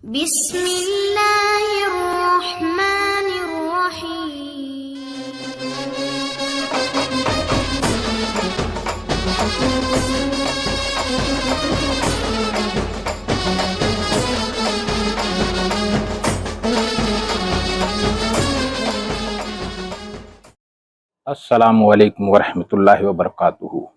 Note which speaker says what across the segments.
Speaker 1: अस्सलामु अलैकुम वरहमतुल्लाहि वबरकातुहू।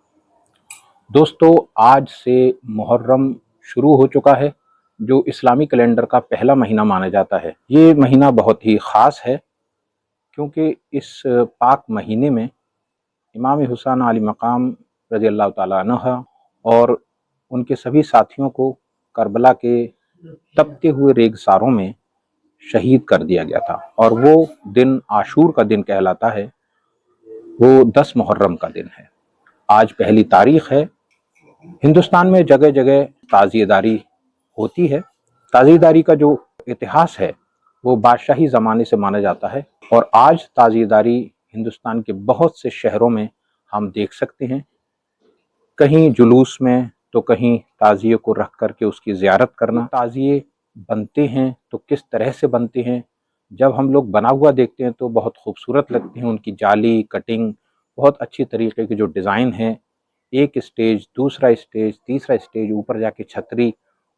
Speaker 1: दोस्तों, आज से मुहर्रम शुरू हो चुका है, जो इस्लामी कैलेंडर का पहला महीना माना जाता है। ये महीना बहुत ही ख़ास है क्योंकि इस पाक महीने में इमाम हुसैन आली मकाम रज़ी अल्लाह ताला अन्हु और उनके सभी साथियों को करबला के तपते हुए रेगिस्तानों में शहीद कर दिया गया था, और वो दिन आशूर का दिन कहलाता है। वो 10 मुहर्रम का दिन है। आज पहली तारीख है। हिंदुस्तान में जगह जगह ताज़ियेदारी होती है। ताज़ियेदारी का जो इतिहास है वो बादशाही ज़माने से माना जाता है, और आज ताज़ियेदारी हिंदुस्तान के बहुत से शहरों में हम देख सकते हैं। कहीं जुलूस में तो कहीं ताज़िये को रख करके उसकी ज़ियारत करना। ताज़िये बनते हैं तो किस तरह से बनते हैं, जब हम लोग बना हुआ देखते हैं तो बहुत खूबसूरत लगते हैं। उनकी जाली कटिंग बहुत अच्छी तरीके की जो डिज़ाइन है, एक स्टेज, दूसरा स्टेज, तीसरा स्टेज, ऊपर जाके छतरी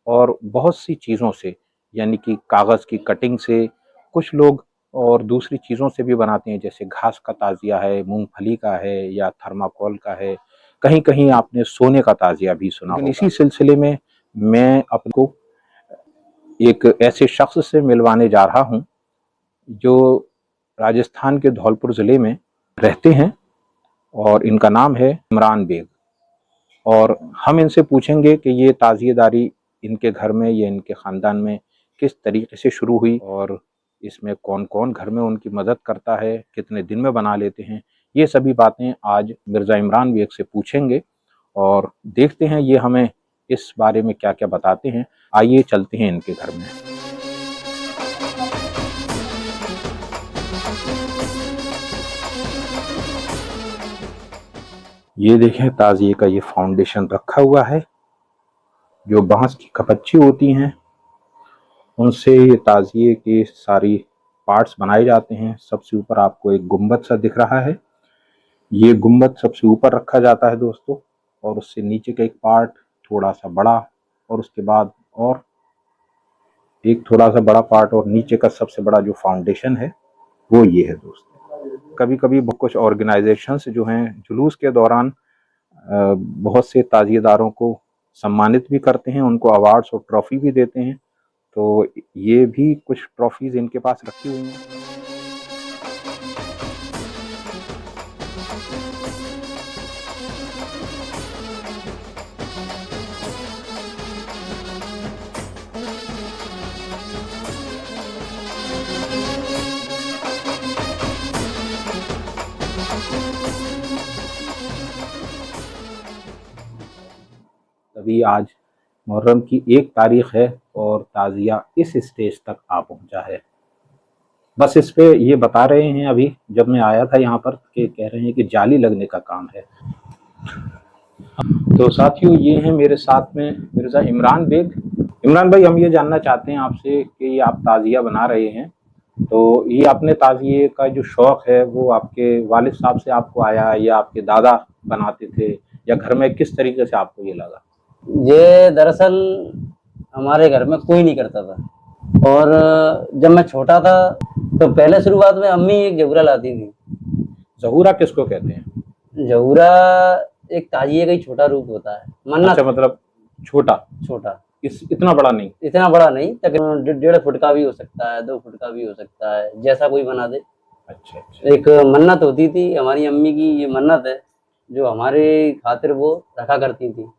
Speaker 1: और बहुत सी चीज़ों से, यानी कि कागज़ की कटिंग से, कुछ लोग और दूसरी चीज़ों से भी बनाते हैं, जैसे घास का ताज़िया है, मूंगफली का है या थर्माकोल का है। कहीं कहीं आपने सोने का ताज़िया भी सुना होगा। इसी सिलसिले में मैं आपको एक ऐसे शख्स से मिलवाने जा रहा हूँ जो राजस्थान के धौलपुर ज़िले में रहते हैं, और इनका नाम है इमरान बेग। और हम इनसे पूछेंगे कि ये ताज़ियेदारी इनके घर में या इनके ख़ानदान में किस तरीके से शुरू हुई, और इसमें कौन कौन घर में उनकी मदद करता है, कितने दिन में बना लेते हैं। ये सभी बातें आज मिर्ज़ा इमरान बेग से पूछेंगे, और देखते हैं ये हमें इस बारे में क्या क्या बताते हैं। आइए चलते हैं इनके घर में। ये देखें, ताज़िये का ये फाउंडेशन रखा हुआ है। जो बांस की कपच्ची होती हैं उनसे ये ताज़िये के सारी पार्ट्स बनाए जाते हैं। सबसे ऊपर आपको एक गुंबद सा दिख रहा है, ये गुंबद सबसे ऊपर रखा जाता है दोस्तों, और उससे नीचे का एक पार्ट थोड़ा सा बड़ा, और उसके बाद और एक थोड़ा सा बड़ा पार्ट, और नीचे का सबसे बड़ा जो फाउंडेशन है वो ये है दोस्तों। कभी कभी कुछ ऑर्गेनाइजेशंस जो हैं जुलूस के दौरान बहुत से ताज़ियेदारों को सम्मानित भी करते हैं, उनको अवार्ड्स और ट्रॉफी भी देते हैं। तो ये भी कुछ ट्रॉफीज इनके पास रखी हुई हैं। तभी आज मुहर्रम की 1 तारीख है और ताज़िया इस स्टेज तक आ पहुंचा है। बस इस पे ये बता रहे हैं, अभी जब मैं आया था यहाँ पर, कि कह रहे हैं कि जाली लगने का काम है। तो साथियों, ये हैं मेरे साथ में मिर्ज़ा इमरान बेग। इमरान भाई, हम ये जानना चाहते हैं आपसे कि ये आप ताज़िया बना रहे हैं, तो ये अपने ताज़िये का जो शौक़ है वो आपके वालिद साहब से आपको आया, या आपके दादा बनाते थे, या घर में किस तरीके से आपको ये लगा?
Speaker 2: ये दरअसल हमारे घर में कोई नहीं करता था, और जब मैं छोटा था तो पहले शुरुआत में अम्मी एक जहूरा लाती थी।
Speaker 1: जहूरा किसको कहते हैं?
Speaker 2: जहूरा एक ताजिए का ही छोटा रूप होता है। मन्नत।
Speaker 1: अच्छा, मतलब छोटा
Speaker 2: छोटा,
Speaker 1: इतना बड़ा नहीं?
Speaker 2: इतना बड़ा नहीं, तकरीबन 1.5 फुट का भी हो सकता है, 2 फुट का भी हो सकता है, जैसा कोई बना दे।
Speaker 1: अच्छा अच्छा।
Speaker 2: एक मन्नत होती थी हमारी अम्मी की, ये मन्नत है जो हमारे खातिर वो रखा करती थी।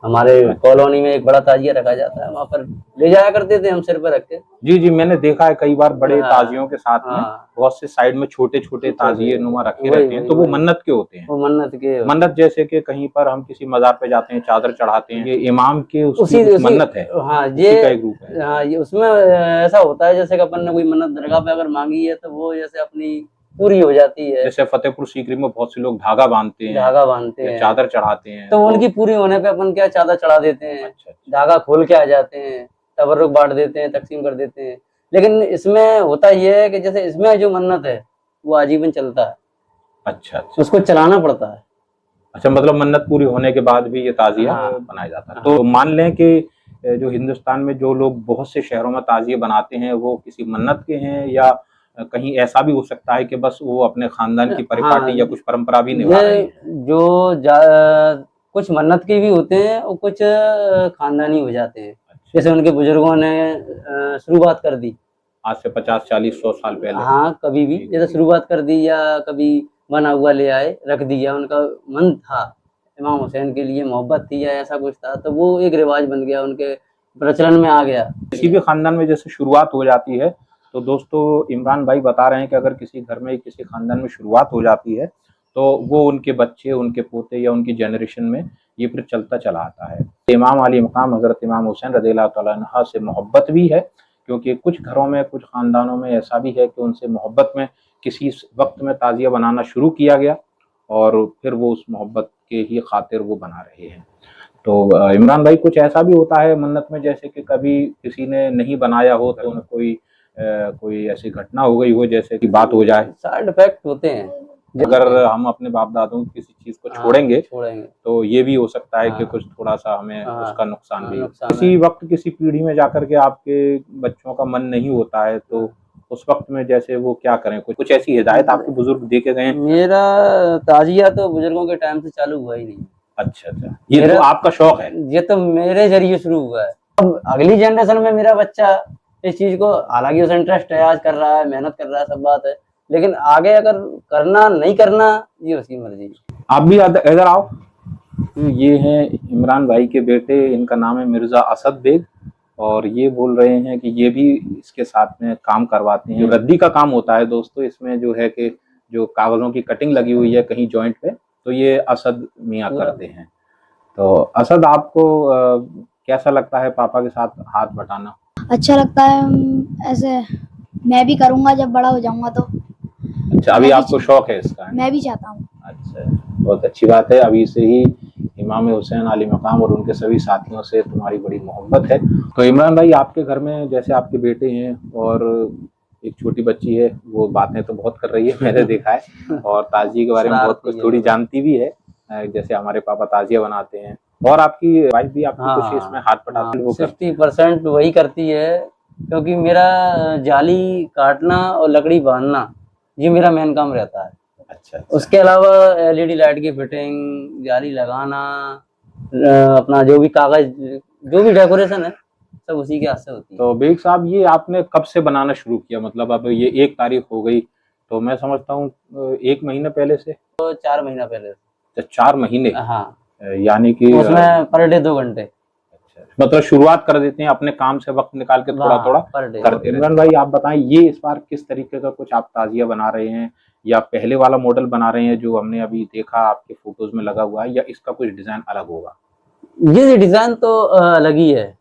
Speaker 2: हमारे कॉलोनी में एक बड़ा ताजिया रखा जाता है, वहाँ पर ले जाया करते थे हम सिर पर रख के।
Speaker 1: जी जी, मैंने देखा है कई बार बड़े ताजियों के साथ में बहुत से साइड में छोटे छोटे ताजिए नुमा रखे रहते हैं, तो वो मन्नत के होते हैं।
Speaker 2: वो मन्नत के,
Speaker 1: मन्नत जैसे कि कहीं पर हम किसी मजार पे जाते हैं, चादर चढ़ाते हैं, ये इमाम के उसी मन्नत है।
Speaker 2: हाँ, ये एक रूप है। हाँ, ये उसमें ऐसा होता है जैसे कि अपन ने कोई मन्नत दरगाह पे अगर मांगी है तो वो जैसे अपनी पूरी हो जाती है।
Speaker 1: जैसे फतेहपुर सीकरी में बहुत से लोग धागा बांधते हैं, चादर चढ़ाते हैं,
Speaker 2: तो उनकी पूरी होने पे अपन क्या चादर चढ़ा देते हैं। अच्छा। धागा खोल के आ जाते हैं, तबर्रुक बांट देते हैं, तकसीम कर देते हैं। लेकिन इसमें होता यह है कि जैसे इसमें जो मन्नत है वो आजीवन चलता है,
Speaker 1: अच्छा अच्छा
Speaker 2: उसको चलाना पड़ता है।
Speaker 1: अच्छा, मतलब मन्नत पूरी होने के बाद भी ये ताजिया
Speaker 2: हाँ।
Speaker 1: बनाया जाता है। तो मान लें कि जो हिंदुस्तान में जो लोग बहुत से शहरों में ताजिए बनाते हैं वो किसी मन्नत के हैं, या कहीं ऐसा भी हो सकता है कि बस वो अपने खानदान की परिपाटी
Speaker 2: हाँ,
Speaker 1: या कुछ परंपरा भी निभा रहे हैं।
Speaker 2: ये जो कुछ मन्नत के भी होते हैं और कुछ खानदानी हो जाते हैं। जैसे उनके बुजुर्गों ने शुरुआत कर दी
Speaker 1: आज से 50 40 100 साल पहले।
Speaker 2: हाँ, कभी भी जैसे शुरुआत कर दी या कभी बना हुआ ले आए रख दिया, उनका मन था, इमाम हुसैन के लिए मोहब्बत थी या ऐसा कुछ था, तो वो एक रिवाज बन गया, उनके प्रचलन में आ गया।
Speaker 1: किसी भी खानदान में जैसे शुरुआत हो जाती है, तो दोस्तों इमरान भाई बता रहे हैं कि अगर किसी घर में किसी खानदान में शुरुआत हो जाती है तो वो उनके बच्चे, उनके पोते या उनकी जनरेशन में ये फिर चलता चला आता है। इमाम अली मकाम हज़रत इमाम हुसैन रज़ियल्लाहु तआला अन्हु से मोहब्बत भी है, क्योंकि कुछ घरों में, कुछ खानदानों में ऐसा भी है कि उनसे मोहब्बत में किसी वक्त में ताज़िया बनाना शुरू किया गया और फिर वो उस मोहब्बत के ही खातिर वो बना रहे हैं। तो इमरान भाई कुछ ऐसा भी होता है मन्नत में, जैसे कि कभी किसी ने नहीं बनाया हो तो उन्हें कोई ऐसी घटना हो गई हो, जैसे कि बात हो जाए।
Speaker 2: साइड इफेक्ट होते हैं
Speaker 1: अगर हम अपने बाप दादों की किसी चीज को छोड़ेंगे तो ये भी हो सकता है कि कुछ थोड़ा सा हमें उसका नुकसान भी हो। किसी वक्त किसी पीढ़ी में जाकर के आपके बच्चों का मन नहीं होता है तो उस वक्त में जैसे वो क्या करें, कुछ ऐसी हिदायत आपके बुजुर्ग दे के गए?
Speaker 2: मेरा ताजिया तो बुजुर्गों के टाइम से चालू हुआ ही नहीं।
Speaker 1: अच्छा अच्छा, ये तो आपका शौक है?
Speaker 2: ये तो मेरे जरिए शुरू हुआ है। अब अगली जनरेशन में मेरा बच्चा इस चीज को, हालांकि उसे इंटरेस्ट है, आज कर रहा है, मेहनत कर रहा है, सब बात है, लेकिन आगे अगर करना नहीं करना ये उसकी मर्जी।
Speaker 1: आप भी इधर आओ। ये हैं इमरान भाई के बेटे, इनका नाम है मिर्जा असद बेग, और ये बोल रहे हैं कि ये भी इसके साथ में काम करवाते हैं। रद्दी का काम होता है दोस्तों, इसमें जो है कि जो कागजों की कटिंग लगी हुई है कहीं जॉइंट पे, तो ये असद मियाँ करते हैं। तो असद, आपको कैसा लगता है पापा के साथ हाथ बटाना?
Speaker 3: अच्छा लगता है, ऐसे मैं भी करूंगा जब बड़ा हो जाऊंगा तो।
Speaker 1: अच्छा, अभी आपको शौक है इसका?
Speaker 3: मैं भी चाहता हूँ।
Speaker 1: अच्छा, बहुत अच्छी बात है। अभी से ही इमाम हुसैन आली मकाम और उनके सभी साथियों से तुम्हारी बड़ी मोहब्बत है। तो इमरान भाई, आपके घर में जैसे आपके बेटे हैं और एक छोटी बच्ची है, वो बातें तो बहुत कर रही है, मैंने देखा है, और ताजिए के बारे में बहुत कुछ थोड़ी जानती भी है, जैसे हमारे पापा ताजिया बनाते हैं, और आपकी वाइफ भी आपकी कुछ इसमें हाथ बटाती है?
Speaker 2: 60% वही करती है, क्योंकि मेरा जाली काटना और लकड़ी बांधना ये मेरा मेन काम रहता है।
Speaker 1: अच्छा।
Speaker 2: उसके अलावा एलईडी लाइट की फिटिंग, जाली लगाना, अपना जो भी कागज, जो भी डेकोरेशन है, सब उसी के हाथ से होती है।
Speaker 1: तो बेग साहब, ये आपने कब से बनाना शुरू किया? मतलब अब ये 1 तारीख हो गई, तो मैं समझता हूँ 1 महीने पहले से?
Speaker 2: तो 4 महीना पहले।
Speaker 1: 4 महीने?
Speaker 2: हाँ,
Speaker 1: यानी कि
Speaker 2: उसमें पर डे 2 घंटे।
Speaker 1: अच्छा, मतलब शुरुआत कर देते हैं अपने काम से, वक्त निकाल के थोड़ा थोड़ा करते हैं। इमरान भाई, आप बताएं, ये इस बार किस तरीके का कुछ आप ताजिया बना रहे हैं, या पहले वाला मॉडल बना रहे हैं जो हमने अभी देखा आपके फोटोज में लगा हुआ है, या इसका कुछ डिजाइन अलग होगा?
Speaker 2: ये डिजाइन तो अलग ही है,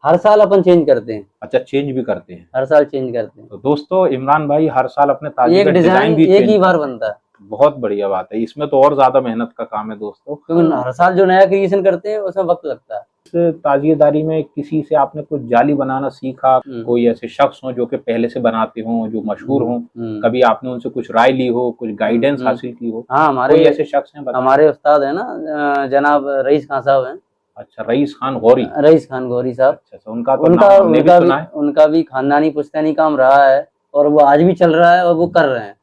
Speaker 2: हर साल अपन चेंज करते हैं।
Speaker 1: अच्छा, चेंज भी करते हैं?
Speaker 2: हर साल चेंज करते हैं।
Speaker 1: तो दोस्तों, इमरान भाई हर साल अपने ताजिए का डिजाइन भी
Speaker 2: एक ही बार बनता है।
Speaker 1: बहुत बढ़िया बात है, इसमें तो और ज्यादा मेहनत का काम है दोस्तों,
Speaker 2: क्योंकि हर साल जो नया क्रिएशन करते हैं उसमें वक्त लगता है।
Speaker 1: इस ताजिएदारी में किसी से आपने कुछ जाली बनाना सीखा? कोई ऐसे शख्स हो जो कि पहले से बनाते हो, जो मशहूर हो, कभी आपने उनसे कुछ राय ली हो, कुछ गाइडेंस हासिल की हो?
Speaker 2: हाँ, हमारे
Speaker 1: ऐसे शख्स हैं?
Speaker 2: हमारे उस्ताद है ना, जनाब रईस खान साहब हैं।
Speaker 1: अच्छा, रईस खान गौरी?
Speaker 2: रईस खान गौरी साहब।
Speaker 1: अच्छा, उनका तो नाम हमने भी सुना है।
Speaker 2: उनका भी खानदानी पुश्तैनी काम रहा है और वो आज भी चल रहा है और वो कर रहे हैं।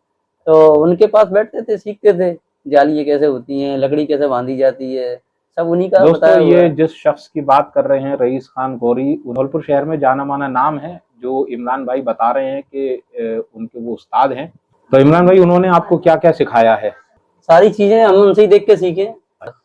Speaker 2: तो उनके पास बैठते थे, सीखते थे, जाली कैसे होती है, लकड़ी कैसे बांधी जाती है, सब उन्हीं का बताया हुआ है।
Speaker 1: ये जिस शख्स की बात कर रहे हैं, रईस खान गौरी, धौलपुर शहर में जाना माना नाम है, जो इमरान भाई बता रहे हैं कि उनके वो उस्ताद हैं। तो इमरान भाई, उन्होंने आपको क्या क्या सिखाया है?
Speaker 2: सारी चीजें हम उनसे ही देख के सीखे।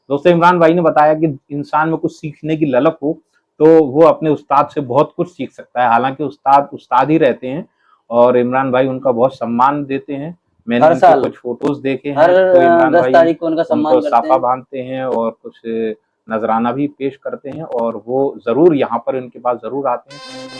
Speaker 1: दोस्तों, इमरान भाई ने बताया कि इंसान में कुछ सीखने की ललक हो तो वो अपने उस्ताद से बहुत कुछ सीख सकता है। हालांकि उस्ताद ही रहते हैं और इमरान भाई उनका बहुत सम्मान देते हैं। मैंने उनके कुछ फोटोज देखे हैं, तो इमरान
Speaker 2: 10 तारीख को उनका सम्मान करते हैं,
Speaker 1: साफा बांधते हैं और कुछ नजराना भी पेश करते हैं, और वो जरूर यहाँ पर इनके पास जरूर आते हैं।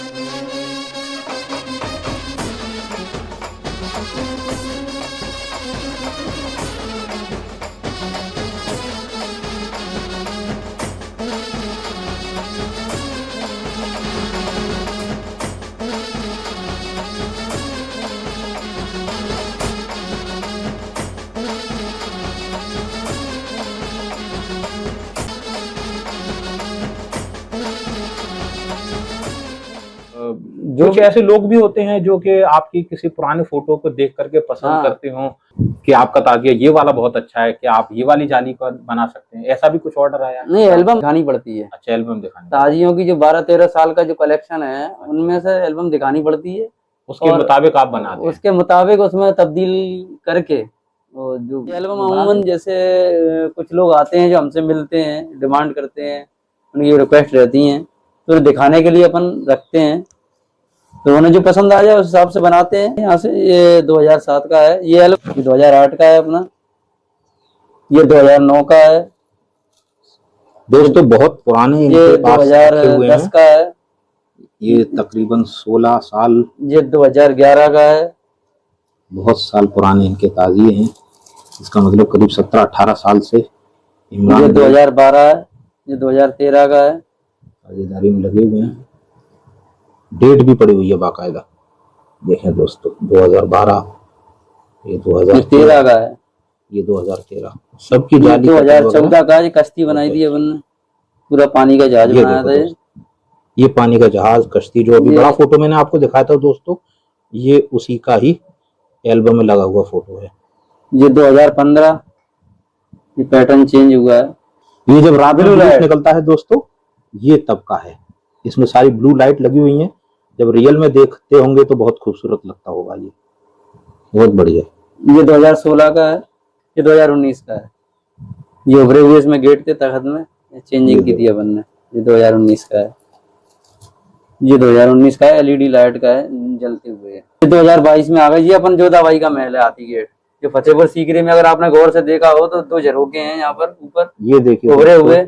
Speaker 2: जो
Speaker 1: कुछ ऐसे लोग भी होते हैं जो कि आपकी किसी पुराने फोटो को देख करके पसंद
Speaker 2: हाँ।
Speaker 1: करते हो कि आपका ताजिया ये वाला बहुत अच्छा है, कि आप ये वाली जाली का बना सकते हैं, ऐसा भी कुछ ऑर्डर आया है?
Speaker 2: नहीं, एल्बम दिखानी पड़ती है।
Speaker 1: अच्छा, एल्बम दिखानी,
Speaker 2: ताजियों की जो 12-13 साल का जो कलेक्शन है उनमें से एल्बम दिखानी पड़ती है,
Speaker 1: उसके
Speaker 2: और
Speaker 1: मुताबिक आप बनाते हैं।
Speaker 2: उसके मुताबिक उसमें तब्दील करके वो जो एल्बम अमूमन जैसे कुछ लोग आते हैं जो हमसे मिलते हैं, डिमांड करते हैं, उनकी रिक्वेस्ट रहती हैं, तो दिखाने के लिए अपन रखते हैं, तो उन्हें जो पसंद आ जाए उस हिसाब से बनाते हैं। यहाँ से ये 2007 का है ये एल्बम, 2008 का है अपना, ये 2009 का है,
Speaker 1: दोस्तों बहुत पुराने
Speaker 2: ये
Speaker 1: इनके पास रखे हुए
Speaker 2: 2010
Speaker 1: हैं,
Speaker 2: का है,
Speaker 1: ये तकरीबन 16 साल,
Speaker 2: ये 2011 का है,
Speaker 1: बहुत साल पुराने इनके ताजिए हैं। इसका मतलब करीब 17-18 साल से
Speaker 2: ये
Speaker 1: इमरान भाई
Speaker 2: 2012 है, ये 2013 का है,
Speaker 1: साझेदारी में लगे हुए हैं। डेट भी पड़ी हुई है बाकायदा, देखें दोस्तों, 2012, ये
Speaker 2: ये
Speaker 1: 2013
Speaker 2: का है,
Speaker 1: ये 2013, सबकी
Speaker 2: ये
Speaker 1: जाली
Speaker 2: 2014 का है, ये कश्ती बनाई थी अपन ने, पूरा पानी का जहाज
Speaker 1: ये
Speaker 2: बनाया
Speaker 1: देखो
Speaker 2: था ये।
Speaker 1: दोस्तों, ये पानी का जहाज, कश्ती, जो अभी
Speaker 2: ये-
Speaker 1: बड़ा फोटो मैंने आपको दिखाया था दोस्तों, ये उसी का ही एल्बम में लगा हुआ फोटो है।
Speaker 2: ये 2015, ये पैटर्न चेंज हुआ है।
Speaker 1: ये जब रात में
Speaker 2: ब्लू
Speaker 1: जुलूस
Speaker 2: लाइट।
Speaker 1: निकलता है दोस्तों, ये तब का है, इसमें सारी ब्लू लाइट लगी हुई है। जब रियल में देखते होंगे तो बहुत खूबसूरत लगता होगा, ये बहुत बढ़िया।
Speaker 2: ये 2016 का है, ये 2019 का है, ये उभरे हुए इसमें गेट थे तखत में, चेंजिंग की थी अपन ने, ये 2019 का है, ये 2019 का है, एलईडी लाइट का है, जलते हुए है। ये 2022 में आ गई, ये अपन जोधाबाई का महल है, हाथी गेट, जो फतेहपुर सीकरी में अगर आपने गौर से देखा हो तो 2 झरोखे हैं यहाँ पर ऊपर
Speaker 1: ये देखिए
Speaker 2: उभरे
Speaker 1: दोस्तों,
Speaker 2: हुए,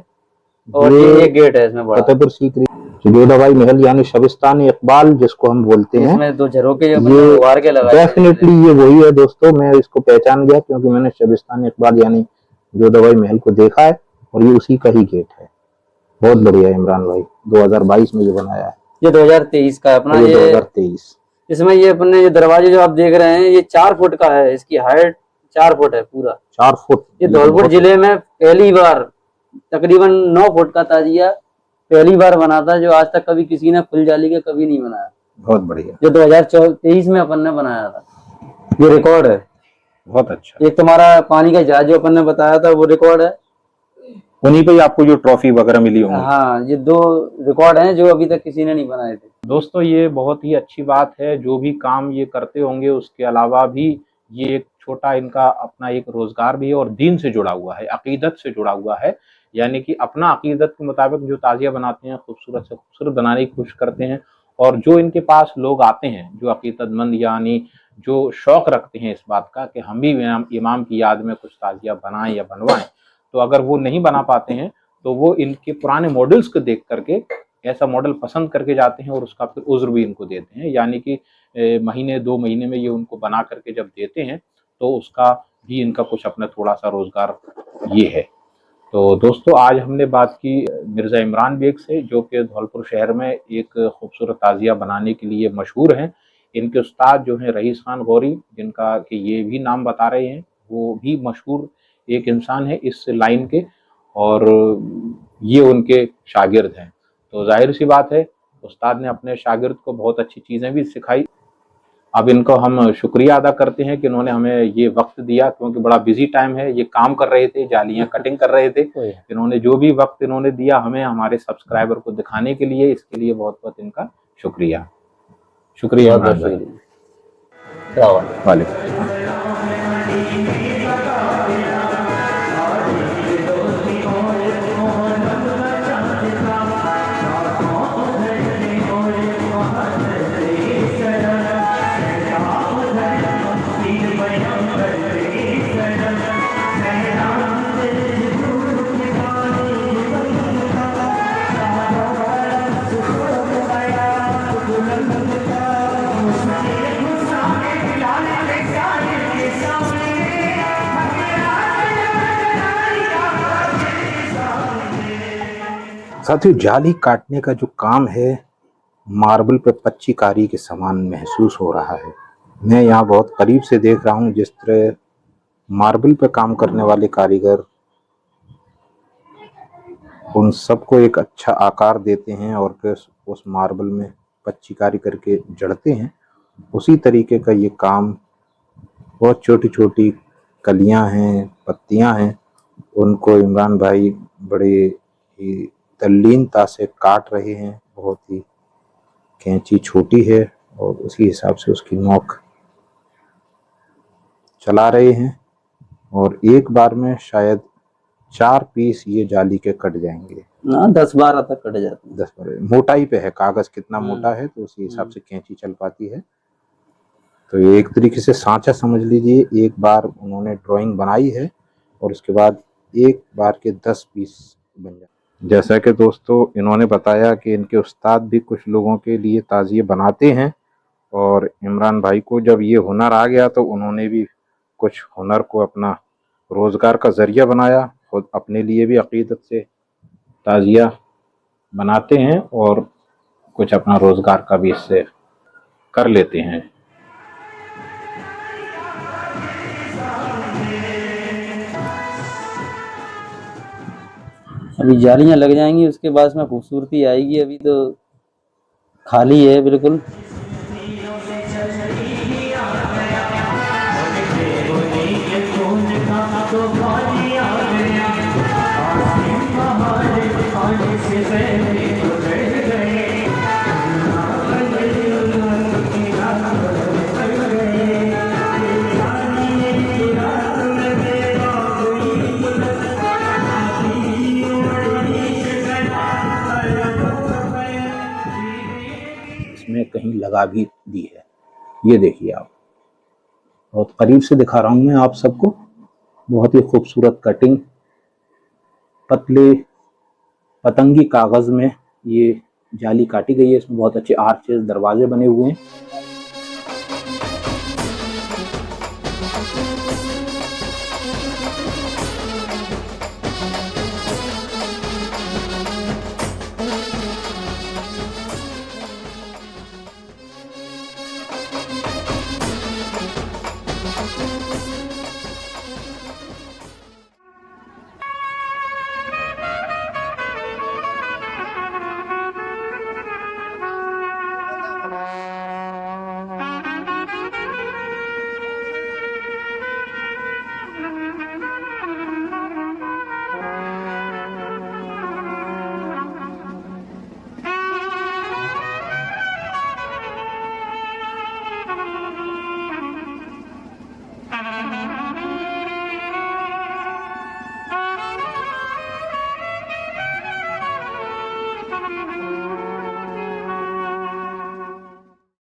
Speaker 2: और ये एक गेट है इसमें बड़ा,
Speaker 1: फतेहपुर सीकरी जोधाबाई महल यानी शबिस्तान इकबाल जिसको हम बोलते हैं,
Speaker 2: इसमें 2 झरोखे जो
Speaker 1: ये
Speaker 2: उभार के लगाए थे।
Speaker 1: डेफिनेटली ये वही है दोस्तों। मैं इसको पहचान गया क्योंकि मैंने शबिस्तान इकबाल यानी जोधाबाई महल को देखा है, और ये उसी का ही गेट है। बहुत बढ़िया इमरान भाई, 2022 में ये बनाया है,
Speaker 2: ये 2023 का है अपना,
Speaker 1: ये
Speaker 2: ये
Speaker 1: 2023।
Speaker 2: इसमें ये अपने ये दरवाजे जो आप देख रहे हैं ये 4 फुट का है, इसकी हाइट 4 फुट है पूरा।
Speaker 1: 4 फुट।
Speaker 2: ये धौलपुर जिले में पहली बार तकरीबन 9 फुट का ताजिया पहली बार बना था, जो आज तक कभी किसी ने फुल जाली के कभी नहीं बनाया।
Speaker 1: बहुत बढ़िया,
Speaker 2: जो 2023 में अपन ने बनाया था, ये रिकॉर्ड है।
Speaker 1: बहुत अच्छा।
Speaker 2: एक तुम्हारा पानी का जहाज जो अपन ने बताया था वो रिकॉर्ड है,
Speaker 1: उन्हीं पे ही आपको जो ट्रॉफी वगैरह मिली होंगी।
Speaker 2: हाँ, ये 2 रिकॉर्ड हैं जो अभी तक किसी ने नहीं बनाए थे।
Speaker 1: दोस्तों ये बहुत ही अच्छी बात है, जो भी काम ये करते होंगे उसके अलावा भी ये एक छोटा इनका अपना एक रोजगार भी है, और दीन से जुड़ा हुआ है, अकीदत से जुड़ा हुआ है। यानी कि अपना अकीदत के मुताबिक जो ताजिया बनाते हैं, खूबसूरत से खूबसूरत बनाने की कोशिश करते हैं। और जो इनके पास लोग आते हैं जो अकीदतमंद यानी जो शौक रखते हैं इस बात का कि हम भी इमाम की याद में कुछ ताजिया बनाएं या बनवाएं, तो अगर वो नहीं बना पाते हैं तो वो इनके पुराने मॉडल्स को देख करके ऐसा मॉडल पसंद करके जाते हैं, और उसका फिर उज्र भी इनको देते हैं। यानी कि महीने 2 महीने में ये उनको बना करके जब देते हैं तो उसका भी इनका कुछ अपना थोड़ा सा रोजगार ये है। तो दोस्तों आज हमने बात की मिर्ज़ा इमरान बेग से, जो कि धौलपुर शहर में एक खूबसूरत ताजिया बनाने के लिए मशहूर हैं। इनके उस्ताद जो हैं रईस खान गौरी, जिनका कि ये भी नाम बता रहे हैं, वो भी मशहूर एक इंसान है इस लाइन के, और ये उनके शागिर्द हैं। तो जाहिर सी बात है उस्ताद ने अपने शागिर्द को बहुत अच्छी चीज़ें भी सिखाई। अब इनको हम शुक्रिया अदा करते हैं कि इन्होंने हमें ये वक्त दिया, क्योंकि बड़ा बिजी टाइम है, ये काम कर रहे थे, जालियां कटिंग कर रहे थे। इन्होंने जो भी वक्त इन्होंने दिया हमें हमारे सब्सक्राइबर को दिखाने के लिए, इसके लिए बहुत बहुत इनका शुक्रिया। शुक्रिया इमरान भाई। वालेकुम। साथियों जाली काटने का जो काम है मार्बल पे पच्ची कारी के समान महसूस हो रहा है। मैं यहाँ बहुत करीब से देख रहा हूँ जिस तरह मार्बल पे काम करने वाले कारीगर उन सबको एक अच्छा आकार देते हैं और फिर उस मार्बल में पच्ची कारी करके जड़ते हैं, उसी तरीके का ये काम। बहुत छोटी छोटी कलियां हैं, पत्तियां हैं, उनको इमरान भाई बड़े ही तल्लीनता से काट रहे हैं। बहुत ही कैंची छोटी है और उसी हिसाब से उसकी नोक चला रहे हैं, और एक बार में शायद 4 पीस ये जाली के कट जाएंगे।
Speaker 2: ना 10-12 तक कट जाते हैं।
Speaker 1: 10 मोटाई पे है, कागज कितना मोटा है तो उसी हिसाब से कैंची चल पाती है। तो ये एक तरीके से सांचा समझ लीजिए। एक बार उन्होंने ड्राइंग बनाई है और उसके बाद एक बार के 10 पीस बन जाते। जैसा कि दोस्तों इन्होंने बताया कि इनके उस्ताद भी कुछ लोगों के लिए ताजिए बनाते हैं, और इमरान भाई को जब ये हुनर आ गया तो उन्होंने भी कुछ हुनर को अपना रोज़गार का ज़रिया बनाया। खुद अपने लिए भी अक़ीदत से ताजिया बनाते हैं और कुछ अपना रोज़गार का भी इससे कर लेते हैं।
Speaker 2: अभी जालियां लग जाएंगी, उसके बाद में खूबसूरती आएगी। अभी तो खाली है बिल्कुल।
Speaker 1: इसमें कहीं लगा भी दी है, ये देखिए आप। बहुत करीब से दिखा रहा हूँ मैं आप सबको। बहुत ही खूबसूरत कटिंग, पतले पतंगी कागज में ये जाली काटी गई है। इसमें बहुत अच्छे आर्चेस, दरवाजे बने हुए हैं।